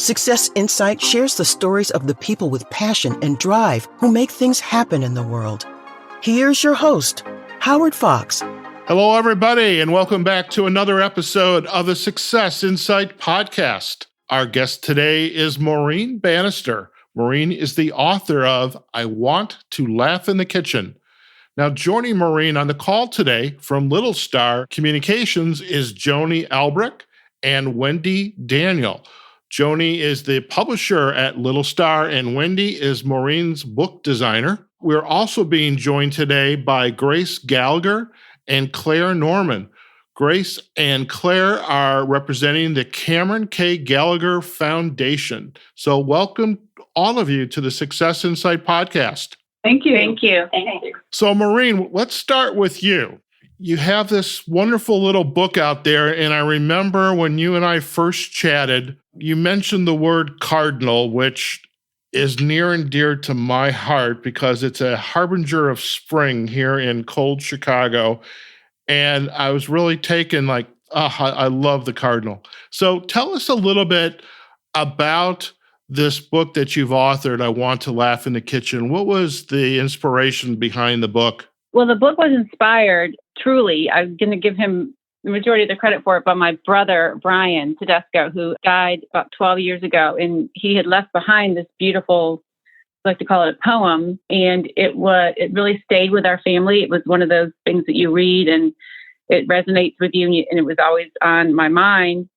Success Insight shares the stories of the people with passion and drive who make things happen in the world. Here's your host, Howard Fox. Hello, everybody, and welcome back to another episode of the Success Insight podcast. Our guest today is Maureen Bannister. Maureen is the author of I Want to Laugh in the Kitchen. Now, joining Maureen on the call today from Little Star Communications is Joni Albrecht and Wendy Daniel. Joni is the publisher at Little Star, and Wendy is Maureen's book designer. We're also being joined today by Grace Gallagher and Claire Norman. Grace and Claire are representing the Cameron K. Gallagher Foundation. So welcome all of you to the Success Insight podcast. Thank you. Thank you. So Maureen, let's start with you. You have this wonderful little book out there, and I remember when you and I first chatted, you mentioned the word cardinal, which is near and dear to my heart because it's a harbinger of spring here in cold Chicago. And I was really taken like, I love the cardinal. So tell us a little bit about this book that you've authored, I Want to Laugh in the Kitchen. What was the inspiration behind the book? Well, the book was inspired, truly. I'm going to give him the majority of the credit for it, but my brother, Brian Tedesco, who died about 12 years ago, and he had left behind this beautiful, I like to call it a poem, and it really stayed with our family. It was one of those things that you read and it resonates with you, and it was always on my mind.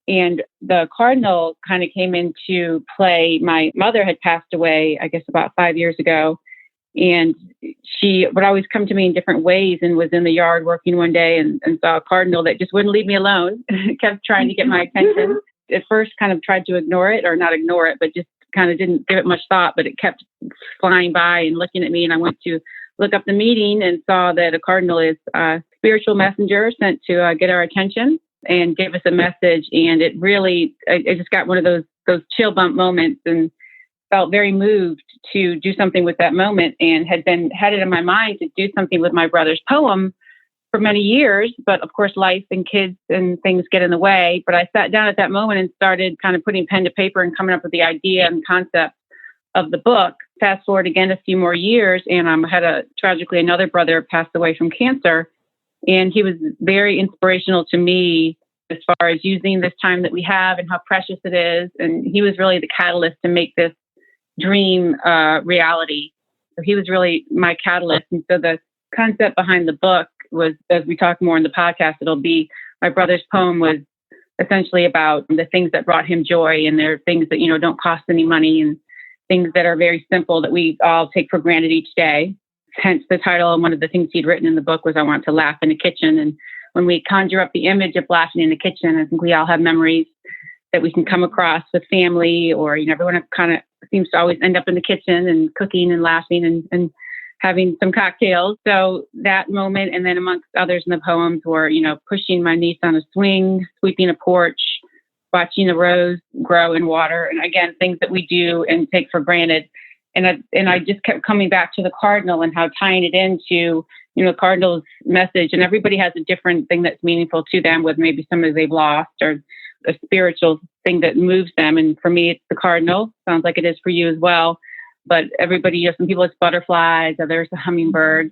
And the cardinal kind of came into play. My mother had passed away, I guess, about 5 years ago. And she would always come to me in different ways, and was in the yard working one day and saw a cardinal that just wouldn't leave me alone. Kept trying to get my attention. At first kind of tried to ignore it, or not ignore it, but just kind of didn't give it much thought, but it kept flying by and looking at me. And I went to look up the meaning and saw that a cardinal is a spiritual messenger sent to get our attention and give us a message. And it really, I just got one of those chill bump moments and felt very moved to do something with that moment, and had it in my mind to do something with my brother's poem for many years. But of course, life and kids and things get in the way. But I sat down at that moment and started kind of putting pen to paper and coming up with the idea and concept of the book. Fast forward again a few more years, and I had tragically another brother passed away from cancer. And he was very inspirational to me as far as using this time that we have and how precious it is. And he was really the catalyst to make this dream reality. So he was really my catalyst. And so the concept behind the book was, as we talk more in the podcast, it'll be my brother's poem was essentially about the things that brought him joy, and they're things that, don't cost any money, and things that are very simple that we all take for granted each day. Hence the title. And one of the things he'd written in the book was I Want to Laugh in the Kitchen. And when we conjure up the image of laughing in the kitchen, I think we all have memories that we can come across with family, or, everyone kind of seems to always end up in the kitchen and cooking and laughing and having some cocktails. So that moment, and then amongst others in the poems were, pushing my niece on a swing, sweeping a porch, watching the rose grow in water. And again, things that we do and take for granted. And I just kept coming back to the cardinal and how tying it into, cardinal's message. And everybody has a different thing that's meaningful to them, with maybe somebody they've lost or a spiritual thing that moves them. And for me, it's the cardinal. Sounds like it is for you as well. But everybody, some people it's butterflies, others a hummingbird.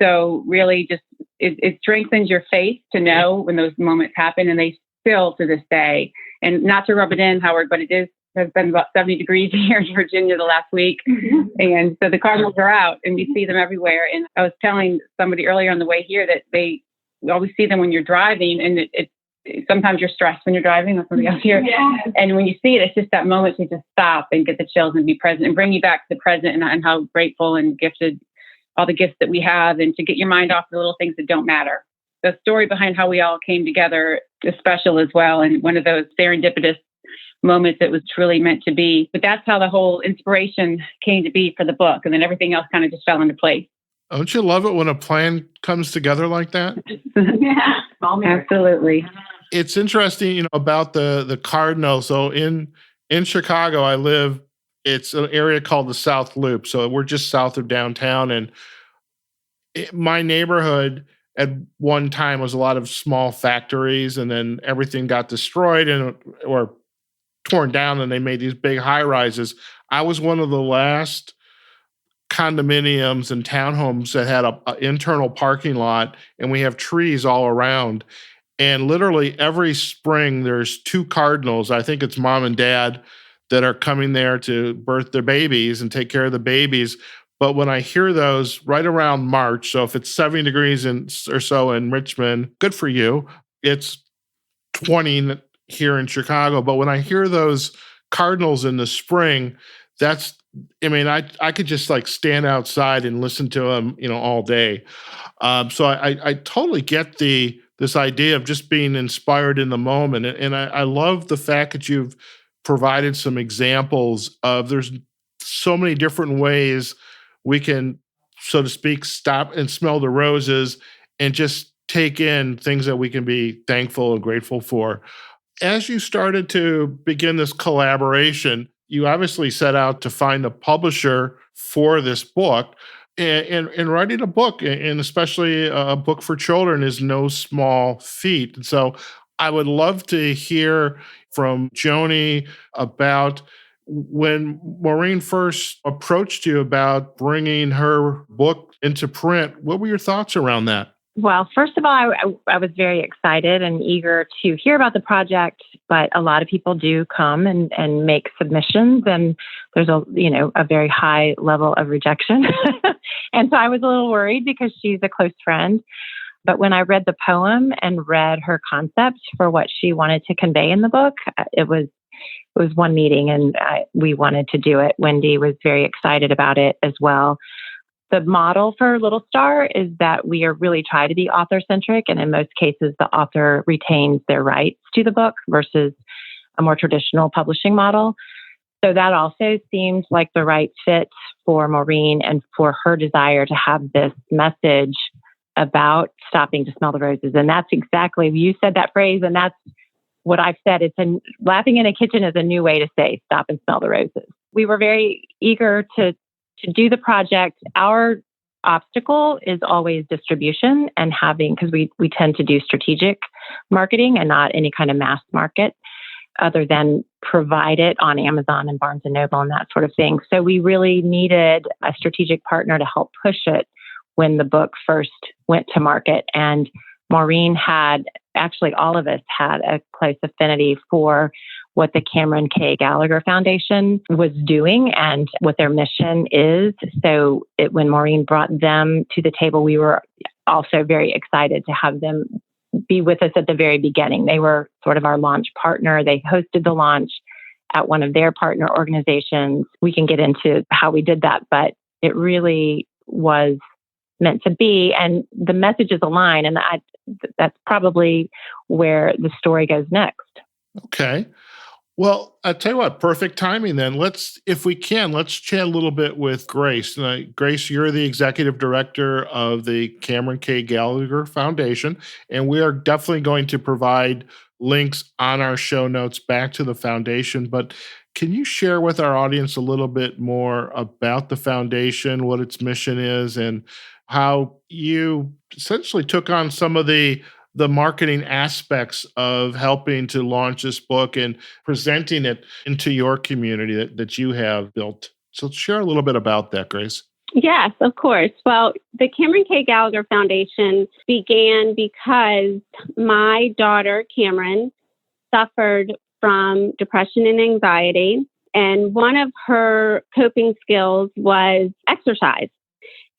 So really just, it strengthens your faith to know when those moments happen, and they still to this day. And not to rub it in, Howard, but has been about 70 degrees here in Virginia the last week. Mm-hmm. And so the cardinals are out, and we see them everywhere. And I was telling somebody earlier on the way here that we always see them when you're driving, and sometimes you're stressed when you're driving with somebody else here. Yes. And when you see it, it's just that moment to just stop and get the chills and be present and bring you back to the present and how grateful and gifted all the gifts that we have, and to get your mind off the little things that don't matter. The story behind how we all came together is special as well, and one of those serendipitous moments that was truly meant to be. But that's how the whole inspiration came to be for the book, and then everything else kind of just fell into place. Don't you love it when a plan comes together like that? Yeah, absolutely. It's interesting, about the cardinal. So in Chicago, I live. It's an area called the South Loop. So we're just south of downtown, and my neighborhood at one time was a lot of small factories, and then everything got destroyed or torn down and they made these big high rises. I was one of the last condominiums and townhomes that had a internal parking lot, and we have trees all around. And literally every spring, there's two cardinals. I think it's mom and dad that are coming there to birth their babies and take care of the babies. But when I hear those right around March, so if it's 70 degrees or so in Richmond, good for you. It's 20 here in Chicago. But when I hear those cardinals in the spring, I could just like stand outside and listen to them, all day. So I totally get this idea of just being inspired in the moment. And I love the fact that you've provided some examples of there's so many different ways we can, so to speak, stop and smell the roses and just take in things that we can be thankful and grateful for. As you started to begin this collaboration, you obviously set out to find a publisher for this book. And writing a book, and especially a book for children, is no small feat. And so I would love to hear from Joni about when Maureen first approached you about bringing her book into print. What were your thoughts around that? Well, first of all, I was very excited and eager to hear about the project, but a lot of people do come and make submissions, and there's a very high level of rejection. And so I was a little worried because she's a close friend. But when I read the poem and read her concept for what she wanted to convey in the book, it was one meeting, and we wanted to do it. Wendy was very excited about it as well. The model for Little Star is that we are really try to be author-centric, and in most cases, the author retains their rights to the book versus a more traditional publishing model. So that also seemed like the right fit for Maureen and for her desire to have this message about stopping to smell the roses. And that's exactly, you said that phrase, and that's what I've said. Laughing in a kitchen is a new way to say stop and smell the roses. We were very eager to do the project. Our obstacle is always distribution and because we tend to do strategic marketing and not any kind of mass market other than provide it on Amazon and Barnes & Noble and that sort of thing. So we really needed a strategic partner to help push it when the book first went to market. And Maureen actually all of us had a close affinity for what the Cameron K. Gallagher Foundation was doing and what their mission is. So when Maureen brought them to the table, we were also very excited to have them be with us at the very beginning. They were sort of our launch partner. They hosted the launch at one of their partner organizations. We can get into how we did that, but it really was meant to be. And the messages align, and that's probably where the story goes next. Okay. Well, I'll tell you what, perfect timing then. Let's chat a little bit with Grace. Grace, you're the executive director of the Cameron K. Gallagher Foundation, and we are definitely going to provide links on our show notes back to the foundation. But can you share with our audience a little bit more about the foundation, what its mission is, and how you essentially took on some of the marketing aspects of helping to launch this book and presenting it into your community that you have built? So share a little bit about that, Grace. Yes, of course. Well, the Cameron K. Gallagher Foundation began because my daughter, Cameron, suffered from depression and anxiety. And one of her coping skills was exercise.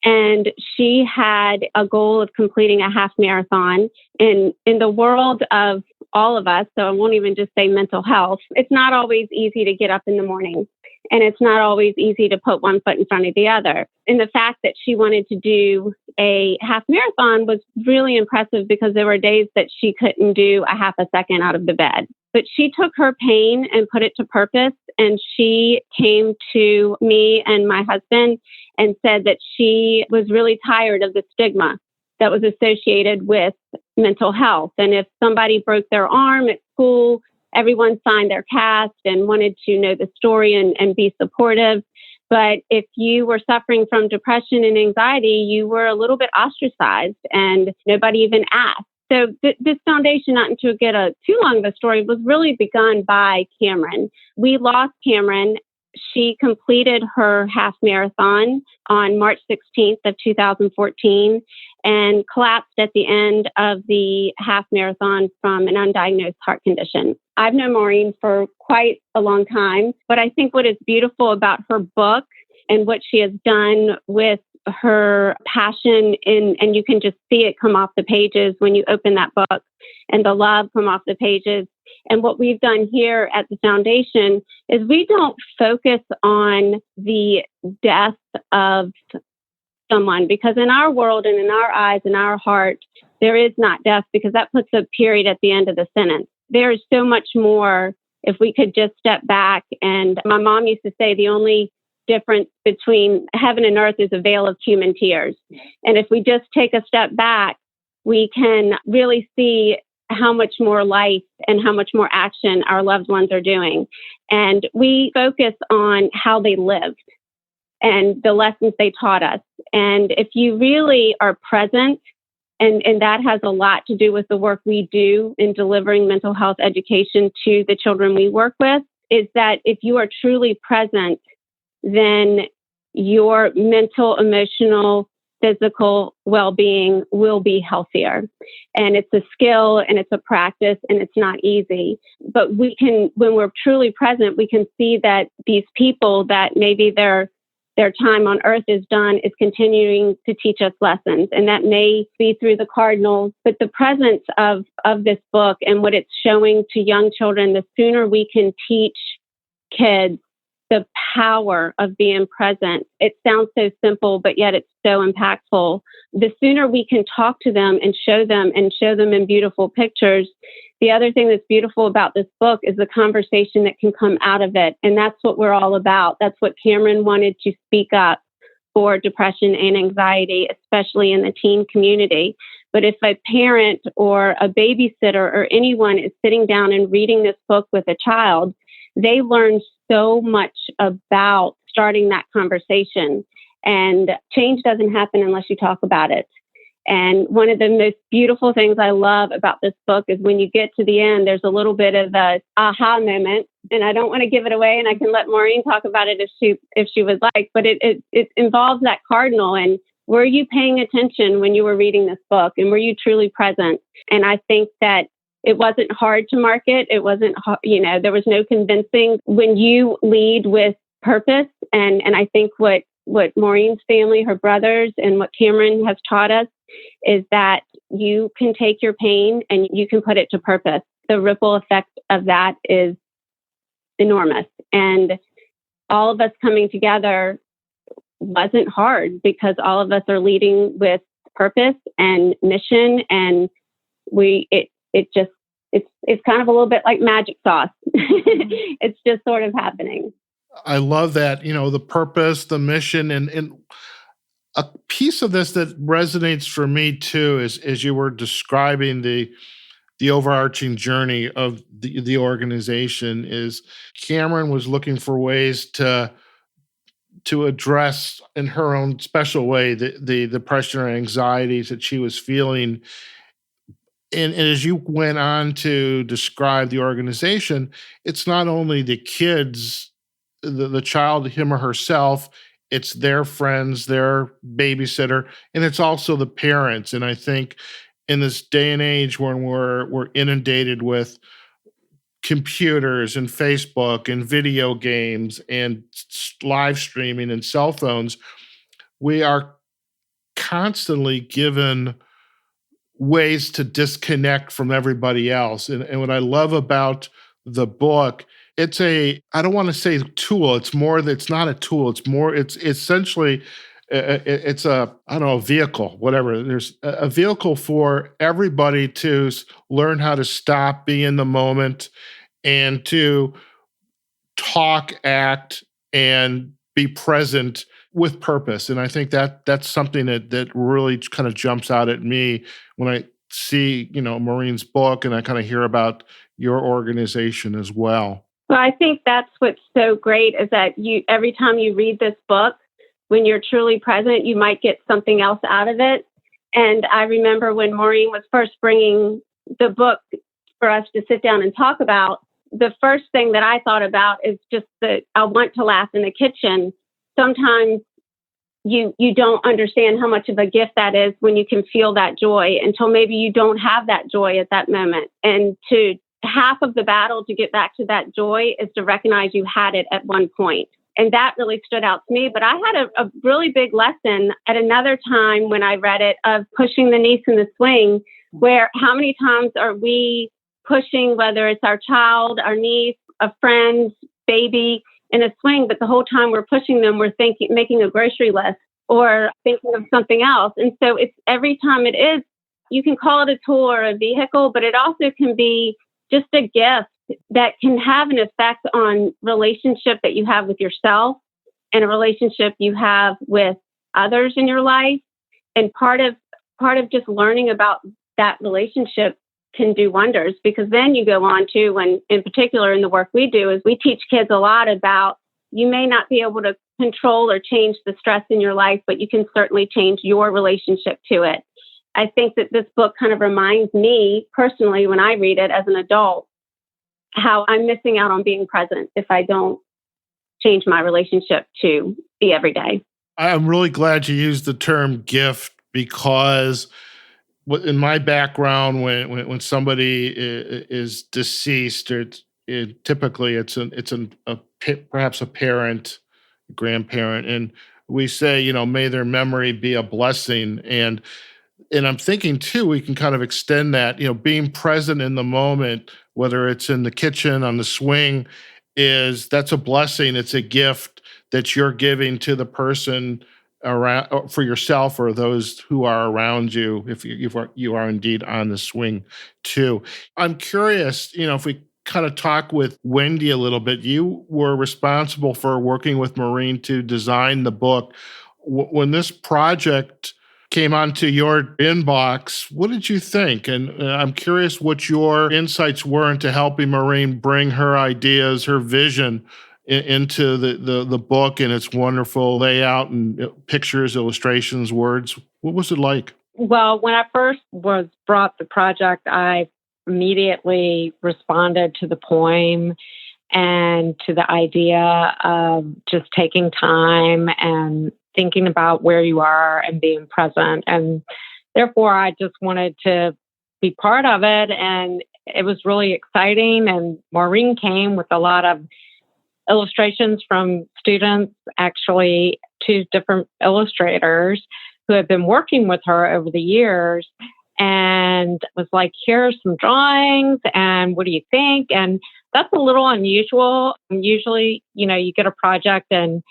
And she had a goal of completing a half marathon. And in the world of all of us, so I won't even just say mental health, it's not always easy to get up in the morning. And it's not always easy to put one foot in front of the other. And the fact that she wanted to do a half marathon was really impressive because there were days that she couldn't do a half a second out of the bed. But she took her pain and put it to purpose. And she came to me and my husband and said that she was really tired of the stigma that was associated with mental health. And if somebody broke their arm at school, everyone signed their cast and wanted to know the story and be supportive. But if you were suffering from depression and anxiety, you were a little bit ostracized and nobody even asked. So this foundation, not to get too long of a story, was really begun by Cameron. We lost Cameron. She completed her half marathon on March 16th of 2014 and collapsed at the end of the half marathon from an undiagnosed heart condition. I've known Maureen for quite a long time, but I think what is beautiful about her book and what she has done with her passion and you can just see it come off the pages when you open that book, and the love come off the pages. And what we've done here at the foundation is we don't focus on the death of someone, because in our world and in our eyes and our heart, there is not death, because that puts a period at the end of the sentence. There is so much more if we could just step back. And my mom used to say the only difference between heaven and earth is a veil of human tears. And if we just take a step back, we can really see how much more life and how much more action our loved ones are doing. And we focus on how they lived and the lessons they taught us. And if you really are present, and that has a lot to do with the work we do in delivering mental health education to the children we work with, is that if you are truly present, then your mental, emotional, physical well-being will be healthier. And it's a skill and it's a practice and it's not easy. But we can, when we're truly present, we can see that these people that maybe their time on earth is done is continuing to teach us lessons. And that may be through the Cardinals, but the presence of this book and what it's showing to young children, the sooner we can teach kids the power of being present. It sounds so simple, but yet it's so impactful. The sooner we can talk to them and show them in beautiful pictures. The other thing that's beautiful about this book is the conversation that can come out of it. And that's what we're all about. That's what Cameron wanted to speak up for depression and anxiety, especially in the teen community. But if a parent or a babysitter or anyone is sitting down and reading this book with a child, they learn so much about starting that conversation. And change doesn't happen unless you talk about it. And one of the most beautiful things I love about this book is when you get to the end, there's a little bit of a aha moment. And I don't want to give it away, and I can let Maureen talk about it if she would like. But it involves that cardinal. And were you paying attention when you were reading this book? And were you truly present? And I think that it wasn't hard to market. It wasn't, there was no convincing. When you lead with purpose, and I think what Maureen's family, her brothers, and what Cameron has taught us is that you can take your pain and you can put it to purpose. The ripple effect of that is enormous. And all of us coming together wasn't hard, because all of us are leading with purpose and mission, and it's kind of a little bit like magic sauce. It's just sort of happening. I love that, the purpose, the mission, and a piece of this that resonates for me too is as you were describing the overarching journey of the organization, is Cameron was looking for ways to address in her own special way the depression or anxieties that she was feeling. And as you went on to describe the organization, it's not only the kids, the child, him or herself, it's their friends, their babysitter, and it's also the parents. And I think in this day and age when we're inundated with computers and Facebook and video games and live streaming and cell phones, we are constantly given ways to disconnect from everybody else. And what I love about the book, I don't want to say tool. It's not a tool. It's essentially, it's a vehicle, whatever. There's a vehicle for everybody to learn how to stop, be in the moment, and to talk, act, and be present with purpose. And I think that's something that really kind of jumps out at me when I see, Maureen's book, and I kind of hear about your organization as well. Well, I think that's what's so great is that every time you read this book, when you're truly present, you might get something else out of it. And I remember when Maureen was first bringing the book for us to sit down and talk about, the first thing that I thought about is just that I want to laugh in the kitchen. Sometimes you don't understand how much of a gift that is when you can feel that joy until maybe you don't have that joy at that moment. And to half of the battle to get back to that joy is to recognize you had it at one point. And that really stood out to me. But I had a really big lesson at another time when I read it of pushing the niece in the swing, where how many times are we pushing, whether it's our child, our niece, a friend, baby, in a swing, but the whole time we're pushing them, we're making a grocery list or thinking of something else. And so it's every time it is, you can call it a tool or a vehicle, but it also can be just a gift that can have an effect on relationship that you have with yourself and a relationship you have with others in your life. And part of just learning about that relationship can do wonders, because then you go on to, when in particular in the work we do, is we teach kids a lot about, you may not be able to control or change the stress in your life, but you can certainly change your relationship to it. I think that this book kind of reminds me personally, when I read it as an adult, how I'm missing out on being present if I don't change my relationship to the everyday. I'm really glad you used the term gift, because in my background, when somebody is deceased, typically it's perhaps a parent, grandparent, and we say, may their memory be a blessing. And I'm thinking too, we can kind of extend that, being present in the moment, whether it's in the kitchen, on the swing, that's a blessing. It's a gift that you're giving to the person around, for yourself or those who are around you, if you are indeed on the swing too. I'm curious, if we kind of talk with Wendy a little bit, you were responsible for working with Maureen to design the book. When this project came onto your inbox, what did you think? And I'm curious what your insights were into helping Maureen bring her ideas, her vision into the book and its wonderful layout and pictures, illustrations, words. What was it like? Well, when I first was brought the project, I immediately responded to the poem and to the idea of just taking time and thinking about where you are and being present. And therefore, I just wanted to be part of it. And it was really exciting. And Maureen came with a lot of illustrations from students, actually 2 different illustrators who have been working with her over the years, and was like, here's some drawings, and what do you think? And that's a little unusual. Usually, you get a project and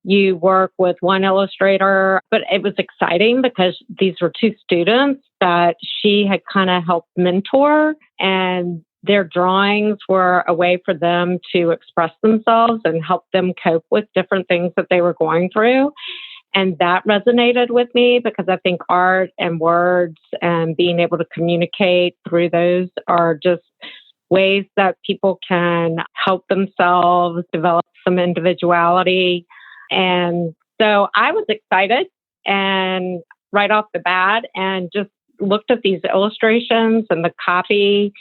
you work with one illustrator, but it was exciting because these were 2 students that she had kind of helped mentor, and their drawings were a way for them to express themselves and help them cope with different things that they were going through. And that resonated with me, because I think art and words and being able to communicate through those are just ways that people can help themselves develop some individuality. And so I was excited, and right off the bat, and just looked at these illustrations and the copy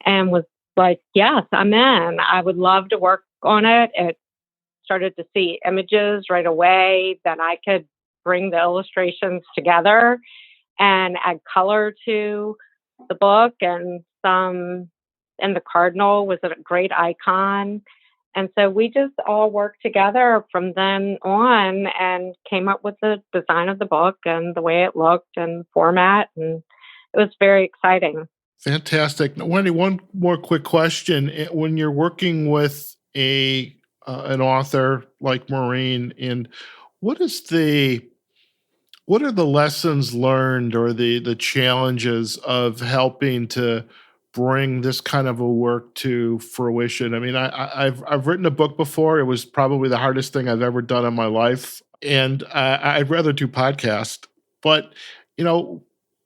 and was like, yes, I'm in. I would love to work on it. It started to see images right away that I could bring the illustrations together and add color to the book. And the cardinal was a great icon. And so we just all worked together from then on and came up with the design of the book and the way it looked and format. And it was very exciting. Fantastic. Now, Wendy, one more quick question. When you're working with an author like Maureen, and what are the lessons learned or the challenges of helping to bring this kind of a work to fruition? I mean, I've written a book before. It was probably the hardest thing I've ever done in my life, and I'd rather do podcast. But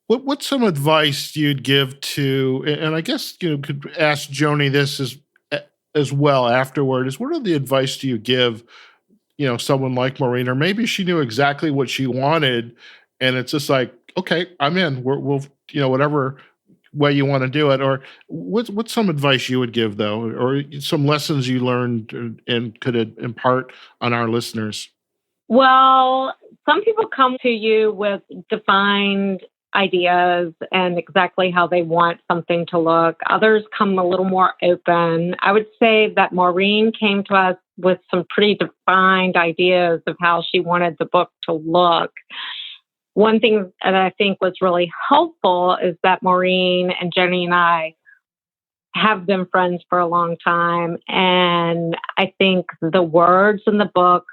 what's some advice you'd give to? And I guess could ask Joni this as well afterward. Is what are the advice do you give someone like Maureen, or maybe she knew exactly what she wanted, and it's just like, Okay, I'm in. We'll whatever way you want to do it. Or what's some advice you would give though, or some lessons you learned and could impart on our listeners? Well, some people come to you with defined ideas and exactly how they want something to look. Others come a little more open. I would say that Maureen came to us with some pretty defined ideas of how she wanted the book to look. One thing that I think was really helpful is that Maureen and Jenny and I have been friends for a long time. And I think the words in the book,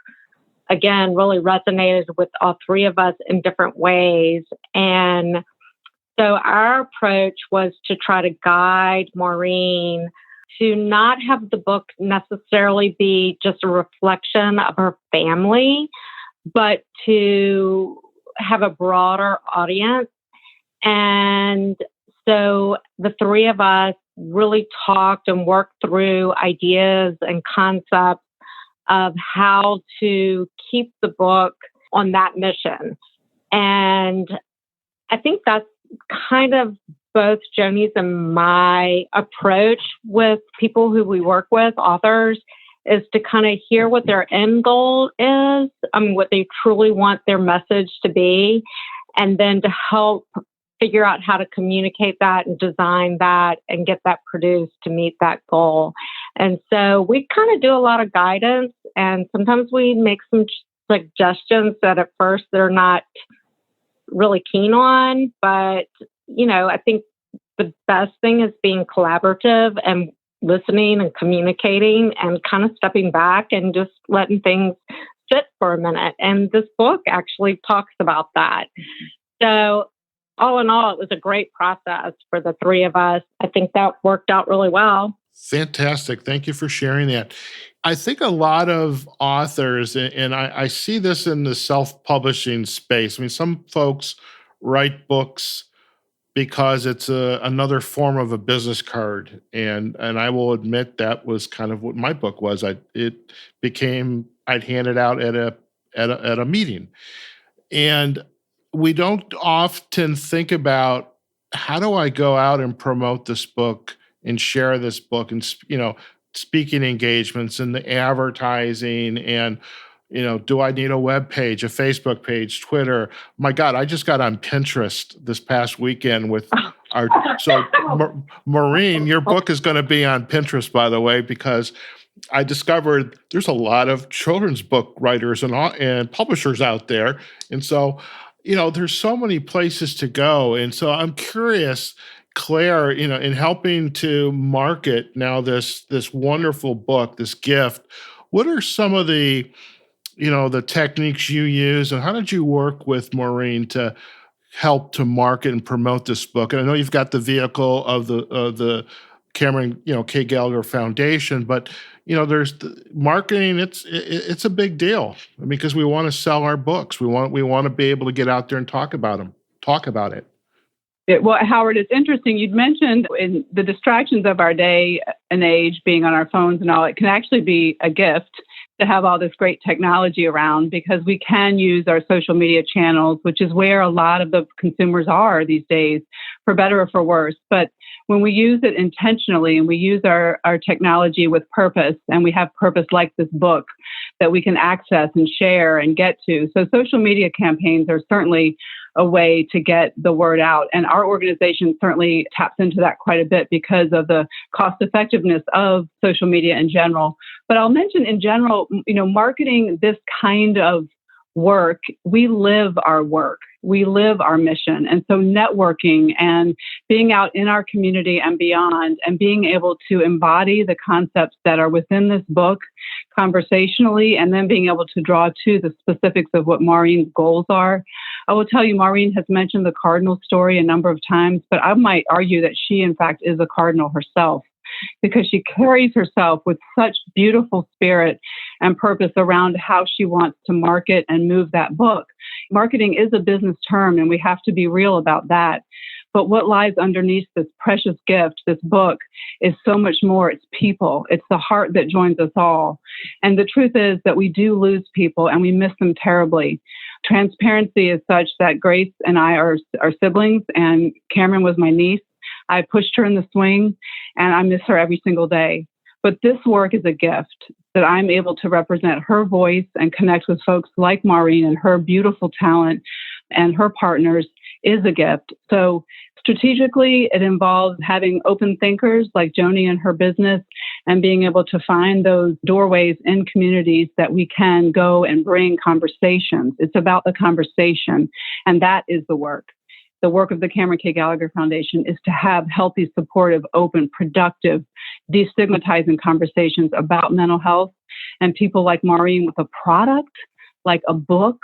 again, really resonated with all three of us in different ways. And so our approach was to try to guide Maureen to not have the book necessarily be just a reflection of her family, but to have a broader audience. And so the three of us really talked and worked through ideas and concepts of how to keep the book on that mission. And I think that's kind of both Joni's and my approach with people who we work with, authors, is to kind of hear what their end goal is, what they truly want their message to be, and then to help figure out how to communicate that and design that and get that produced to meet that goal. And so we kind of do a lot of guidance, and sometimes we make some suggestions that at first they're not really keen on, but I think the best thing is being collaborative and listening and communicating and kind of stepping back and just letting things sit for a minute. And this book actually talks about that. So all in all, it was a great process for the three of us. I think that worked out really well. Fantastic. Thank you for sharing that. I think a lot of authors, and I see this in the self-publishing space. I mean, some folks write books because it's another form of a business card, and I will admit that was kind of what my book was. I'd hand it out at a meeting, and we don't often think about how do I go out and promote this book and share this book and speaking engagements and the advertising and do I need a web page, a Facebook page, Twitter? My God, I just got on Pinterest this past weekend with Maureen, your book is going to be on Pinterest, by the way, because I discovered there's a lot of children's book writers and publishers out there. And so, there's so many places to go. And so I'm curious, Claire, in helping to market now this wonderful book, this gift, what are some of the techniques you use, and how did you work with Maureen to help to market and promote this book? And I know you've got the vehicle of the Cameron, K. Gallagher Foundation, but there's the marketing. It's a big deal. I mean, because we want to sell our books. We want to be able to get out there and talk about it. Well, Howard, it's interesting. You'd mentioned in the distractions of our day and age, being on our phones and all, it can actually be a gift to have all this great technology around, because we can use our social media channels, which is where a lot of the consumers are these days, for better or for worse. But when we use it intentionally and we use our technology with purpose, and we have purpose like this book that we can access and share and get to. So social media campaigns are certainly a way to get the word out. And our organization certainly taps into that quite a bit because of the cost effectiveness of social media in general. But I'll mention in general, marketing this kind of work, we live our work. We live our mission. And so networking and being out in our community and beyond, and being able to embody the concepts that are within this book conversationally, and then being able to draw to the specifics of what Maureen's goals are. I will tell you, Maureen has mentioned the cardinal story a number of times, but I might argue that she, in fact, is a cardinal herself, because she carries herself with such beautiful spirit and purpose around how she wants to market and move that book. Marketing is a business term, and we have to be real about that. But what lies underneath this precious gift, this book, is so much more. It's people. It's the heart that joins us all. And the truth is that we do lose people and we miss them terribly. Transparency is such that Grace and I are siblings, and Cameron was my niece. I pushed her in the swing, and I miss her every single day. But this work is a gift that I'm able to represent her voice and connect with folks like Maureen and her beautiful talent and her partners is a gift. So strategically, it involves having open thinkers like Joni and her business and being able to find those doorways in communities that we can go and bring conversations. It's about the conversation, and that is the work. The work of the Cameron K. Gallagher Foundation is to have healthy, supportive, open, productive, destigmatizing conversations about mental health, and people like Maureen with a product, like a book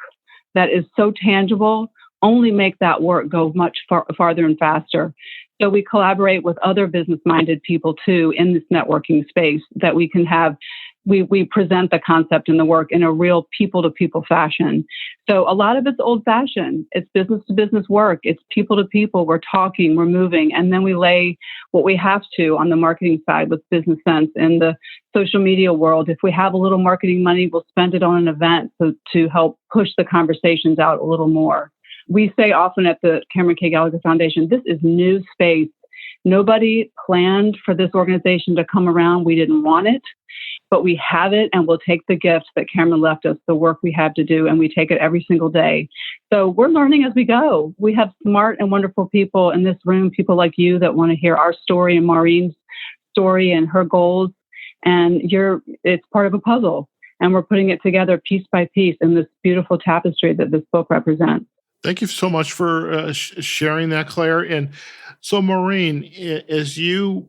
that is so tangible, only make that work go much farther and faster. So we collaborate with other business-minded people too in this networking space that we can have. We present the concept and the work in a real people-to-people fashion. So a lot of it's old-fashioned. It's business-to-business work. It's people-to-people. We're talking, we're moving, and then we lay what we have to on the marketing side with business sense. In the social media world, if we have a little marketing money, we'll spend it on an event to help push the conversations out a little more. We say often at the Cameron K. Gallagher Foundation, this is new space. Nobody planned for this organization to come around. We didn't want it, but we have it, and we'll take the gifts that Cameron left us, the work we have to do, and we take it every single day. So we're learning as we go. We have smart and wonderful people in this room, people like you that want to hear our story and Maureen's story and her goals. And it's part of a puzzle, and we're putting it together piece by piece in this beautiful tapestry that this book represents. Thank you so much for sharing that, Claire. And so, Maureen, as you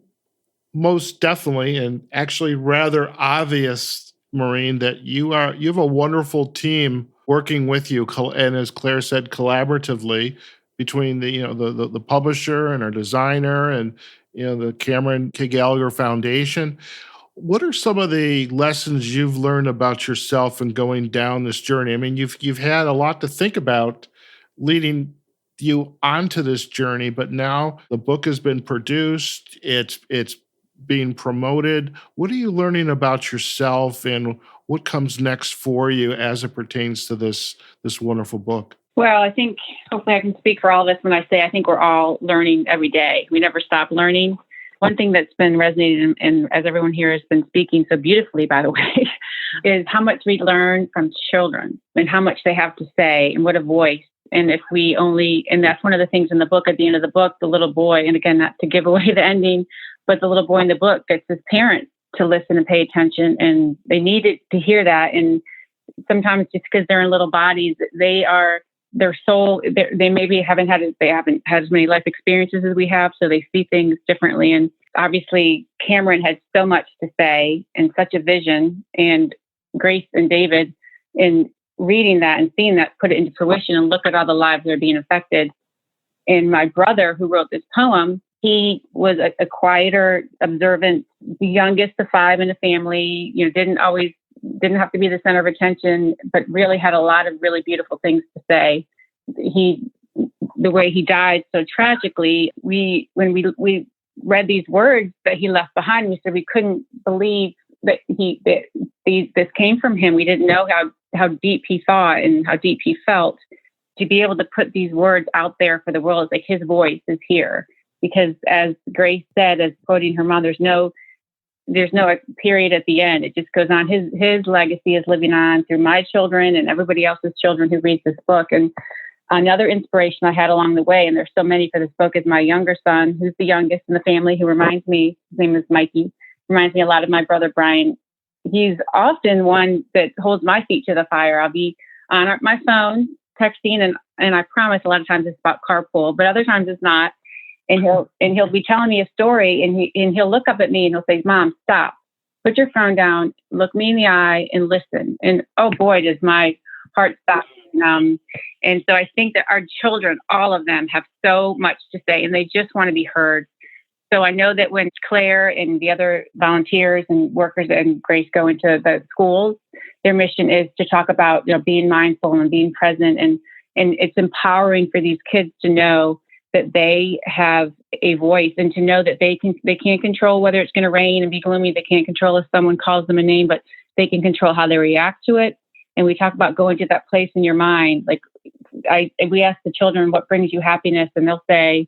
most definitely, and actually rather obvious, Maureen, that you have a wonderful team working with you, and as Claire said, collaboratively between the publisher and our designer and the Cameron K. Gallagher Foundation. What are some of the lessons you've learned about yourself in going down this journey? I mean, you've had a lot to think about leading you onto this journey, but now the book has been produced, it's being promoted. What are you learning about yourself, and what comes next for you as it pertains to this wonderful book? Well, I think hopefully I can speak for all of us when I say I think we're all learning every day. We never stop learning. One thing that's been resonating, and as everyone here has been speaking so beautifully, by the way, is how much we learn from children and how much they have to say and what a voice. And if we only, and that's one of the things in the book, at the end of the book, the little boy, and again, not to give away the ending, but the little boy in the book gets his parents to listen and pay attention, and they needed to hear that. And sometimes just because they're in little bodies, their soul, they maybe haven't had as many life experiences as we have, so they see things differently. And obviously, Cameron had so much to say and such a vision, and Grace and David, in reading that and seeing that, put it into fruition and look at all the lives that are being affected. And my brother, who wrote this poem, he was a quieter, observant, the youngest of 5 in the family, didn't have to be the center of attention, but really had a lot of really beautiful things to say. The way he died so tragically, when we read these words that he left behind, we said we couldn't believe that this came from him. We didn't know how deep he thought and how deep he felt. To be able to put these words out there for the world, like his voice is here. Because as Grace said, as quoting her mom, there's no period at the end. It just goes on. His legacy is living on through my children and everybody else's children who reads this book. And another inspiration I had along the way, and there's so many for this book, is my younger son, who's the youngest in the family, who reminds me, his name is Mikey, reminds me a lot of my brother Brian. He's often one that holds my feet to the fire. I'll be on my phone texting, and I promise a lot of times it's about carpool, but other times it's not. And he'll be telling me a story, and he'll look up at me and he'll say, "Mom, stop, put your phone down, look me in the eye and listen." And oh boy, does my heart stop. And so I think that our children, all of them, have so much to say, and they just want to be heard. So I know that when Claire and the other volunteers and workers and Grace go into the schools, their mission is to talk about being mindful and being present, and it's empowering for these kids to know that they have a voice, and to know that they can't control whether it's going to rain and be gloomy. They can't control if someone calls them a name, but they can control how they react to it. And we talk about going to that place in your mind. Like we ask the children, what brings you happiness? And they'll say,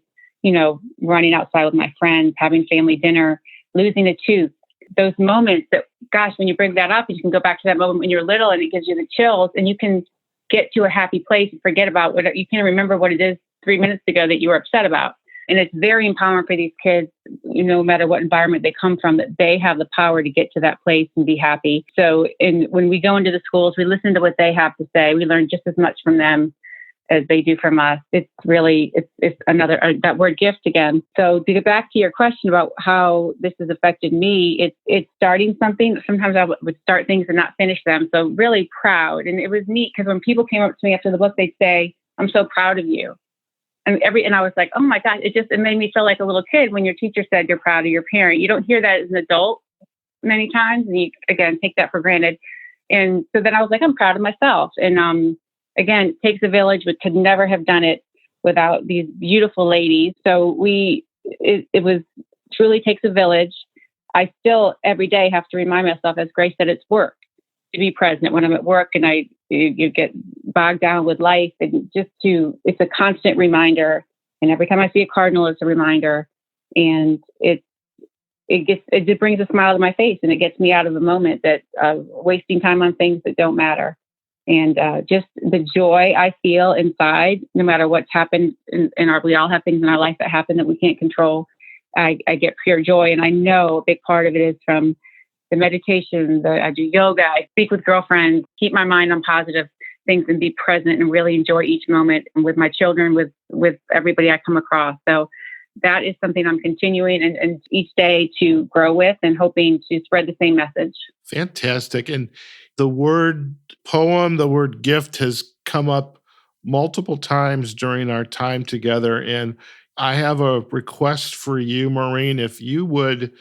running outside with my friends, having family dinner, losing a tooth. Those moments that, gosh, when you bring that up, you can go back to that moment when you're little and it gives you the chills, and you can get to a happy place and forget about what you can remember what it is 3 minutes ago that you were upset about. And it's very empowering for these kids, no matter what environment they come from, that they have the power to get to that place and be happy. So when we go into the schools, we listen to what they have to say. We learn just as much from them as they do from us. It's really, it's another, that word gift again. So to get back to your question about how this has affected me, it's starting something. Sometimes I would start things and not finish them. So really proud. And it was neat because when people came up to me after the book, they'd say, "I'm so proud of you." And I was like, oh my God, it made me feel like a little kid when your teacher said you're proud of your parent. You don't hear that as an adult many times. And you, again, take that for granted. And so then I was like, I'm proud of myself. And again, it takes a village, but could never have done it without these beautiful ladies. So it was truly takes a village. I still every day have to remind myself, as Grace said, it's work to be present when I'm at work and you get bogged down with life, and it's a constant reminder. And every time I see a cardinal, it's a reminder, and it brings a smile to my face, and it gets me out of the moment that wasting time on things that don't matter. And just the joy I feel inside, no matter what's happened we all have things in our life that happen that we can't control. I get pure joy. And I know a big part of it is from the meditation, I do yoga, I speak with girlfriends, keep my mind on positive things and be present and really enjoy each moment, and with my children, with everybody I come across. So that is something I'm continuing and each day to grow with, and hoping to spread the same message. Fantastic. And the word poem, the word gift has come up multiple times during our time together. And I have a request for you, Maureen, if you would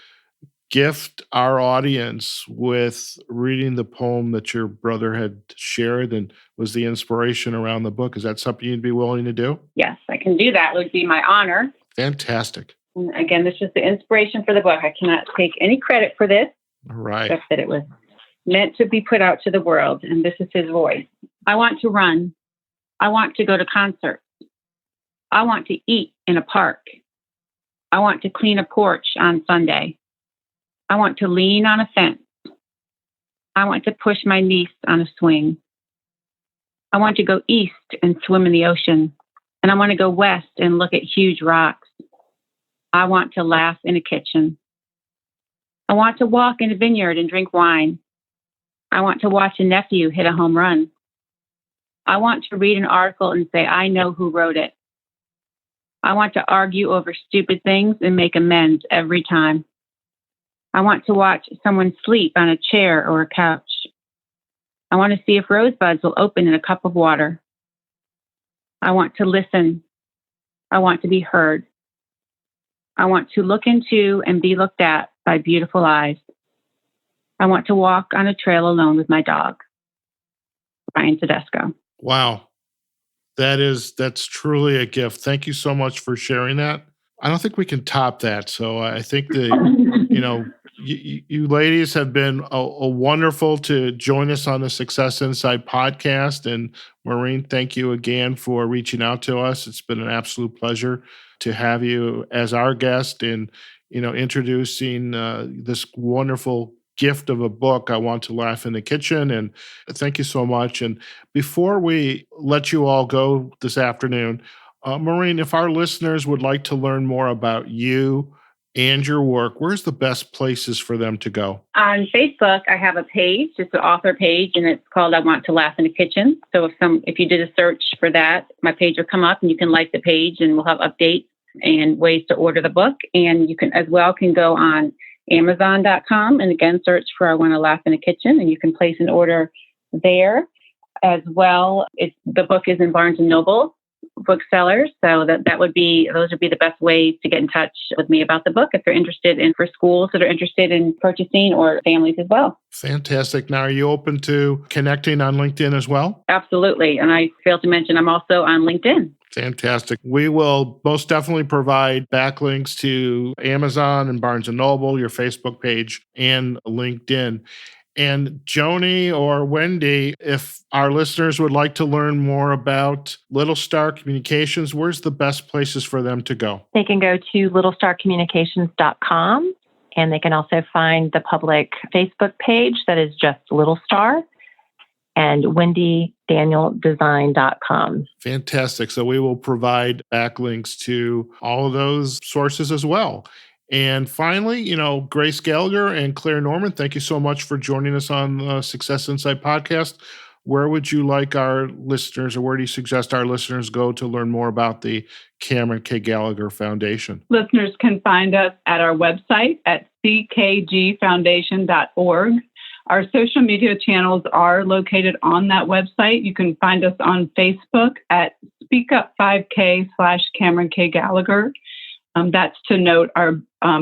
gift our audience with reading the poem that your brother had shared and was the inspiration around the book. Is that something you'd be willing to do? Yes, I can do that. It would be my honor. Fantastic. And again, this is the inspiration for the book. I cannot take any credit for this. All right. Except that it was meant to be put out to the world, and this is his voice. I want to run. I want to go to concerts. I want to eat in a park. I want to clean a porch on Sunday. I want to lean on a fence. I want to push my niece on a swing. I want to go east and swim in the ocean. And I want to go west and look at huge rocks. I want to laugh in a kitchen. I want to walk in a vineyard and drink wine. I want to watch a nephew hit a home run. I want to read an article and say, I know who wrote it. I want to argue over stupid things and make amends every time. I want to watch someone sleep on a chair or a couch. I want to see if rosebuds will open in a cup of water. I want to listen. I want to be heard. I want to look into and be looked at by beautiful eyes. I want to walk on a trail alone with my dog. Brian Tedesco. Wow. That's truly a gift. Thank you so much for sharing that. I don't think we can top that. So I think you ladies have been a wonderful to join us on the Success Insight podcast. And Maureen, thank you again for reaching out to us. It's been an absolute pleasure to have you as our guest and, introducing this wonderful gift of a book, I Want to Laugh in the Kitchen. And thank you so much. And before we let you all go this afternoon, Maureen, if our listeners would like to learn more about you and your work, where's the best places for them to go? On Facebook, I have a page. It's an author page, and it's called I Want to Laugh in the Kitchen. So if you did a search for that, my page will come up, and you can like the page, and we'll have updates and ways to order the book. And you can go on Amazon.com and again, search for I Want to Laugh in the Kitchen, and you can place an order there as well. The book is in Barnes & Noble booksellers. So those would be the best ways to get in touch with me about the book if they're interested in, for schools that are interested in purchasing, or families as well. Fantastic. Now, are you open to connecting on LinkedIn as well? Absolutely. And I failed to mention I'm also on LinkedIn. Fantastic. We will most definitely provide backlinks to Amazon and Barnes & Noble, your Facebook page, and LinkedIn. And Joni or Wendy, if our listeners would like to learn more about Little Star Communications, where's the best places for them to go? They can go to littlestarcommunications.com, and they can also find the public Facebook page that is just Little Star, and wendydanieldesign.com. Fantastic. So we will provide backlinks to all of those sources as well. And finally, Grace Gallagher and Claire Norman, thank you so much for joining us on the Success Insight podcast. Where would you like our listeners, or where do you suggest our listeners go to learn more about the Cameron K. Gallagher Foundation? Listeners can find us at our website at ckgfoundation.org. Our social media channels are located on that website. You can find us on Facebook at SpeakUp5K/Cameron K. Gallagher. That's to note our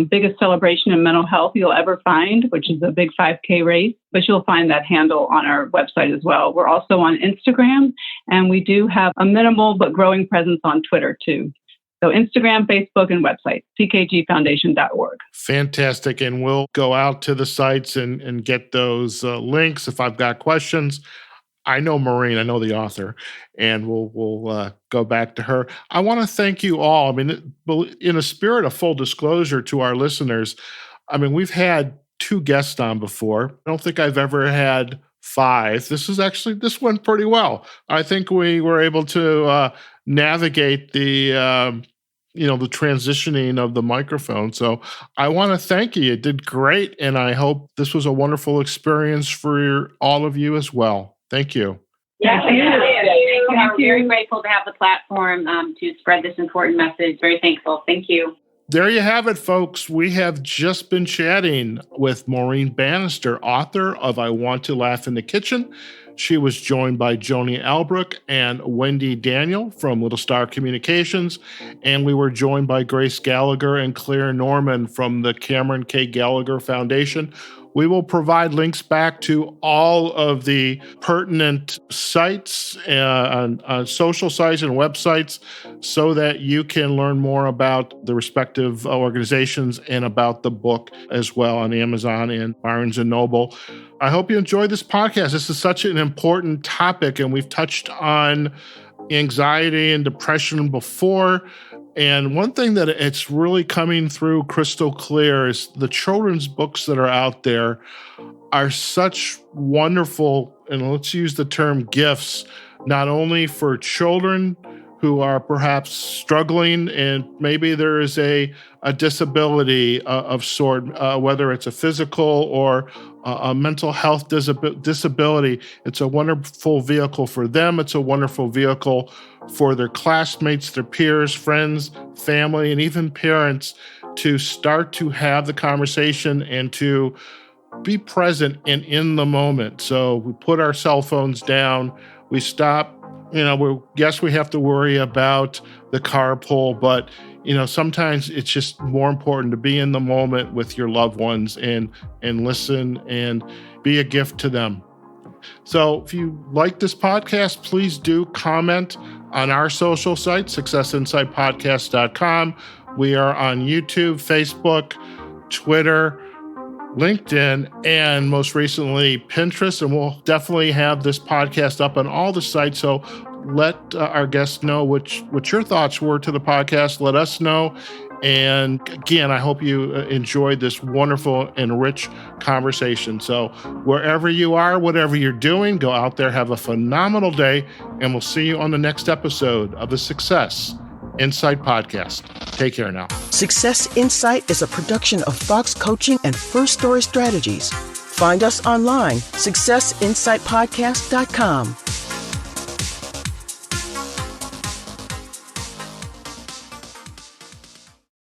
biggest celebration in mental health you'll ever find, which is a big 5K race, but you'll find that handle on our website as well. We're also on Instagram, and we do have a minimal but growing presence on Twitter too. So Instagram, Facebook, and website, ckgfoundation.org. Fantastic. And we'll go out to the sites and get those links if I've got questions. I know Maureen, I know the author, and we'll go back to her. I want to thank you all. I mean, in a spirit of full disclosure to our listeners, I mean, we've had 2 guests on before. I don't think I've ever had 5. This went pretty well. I think we were able to navigate the transitioning of the microphone. So I want to thank you. You did great, and I hope this was a wonderful experience for all of you as well. Thank you. Yeah, I'm very grateful to have the platform to spread this important message. Very thankful. Thank you. There you have it, folks. We have just been chatting with Maureen Bannister, author of I Want to Laugh in the Kitchen. She was joined by Joni Albrook and Wendy Daniel from Little Star Communications, and we were joined by Grace Gallagher and Claire Norman from the Cameron K. Gallagher Foundation. We will provide links back to all of the pertinent sites, on social sites and websites, so that you can learn more about the respective organizations and about the book as well on Amazon and Barnes & Noble. I hope you enjoyed this podcast. This is such an important topic, and we've touched on anxiety and depression before. And one thing that it's really coming through crystal clear is the children's books that are out there are such wonderful, and let's use the term gifts, not only for children who are perhaps struggling and maybe there is a disability of sort, whether it's a physical or a mental health disability. It's a wonderful vehicle for them. It's a wonderful vehicle for their classmates, their peers, friends, family, and even parents to start to have the conversation and to be present and in the moment. So we put our cell phones down, we stop. Yes, we have to worry about the carpool, but sometimes it's just more important to be in the moment with your loved ones and listen and be a gift to them. So if you like this podcast, please do comment on our social site, successinsightpodcast.com. We are on YouTube, Facebook, Twitter, LinkedIn, and most recently Pinterest. And we'll definitely have this podcast up on all the sites. So let our guests know what your thoughts were to the podcast. Let us know. And again, I hope you enjoyed this wonderful and rich conversation. So wherever you are, whatever you're doing, go out there, have a phenomenal day, and we'll see you on the next episode of the Success Insight podcast. Take care now. Success Insight is a production of Fox Coaching and First Story Strategies. Find us online, successinsightpodcast.com.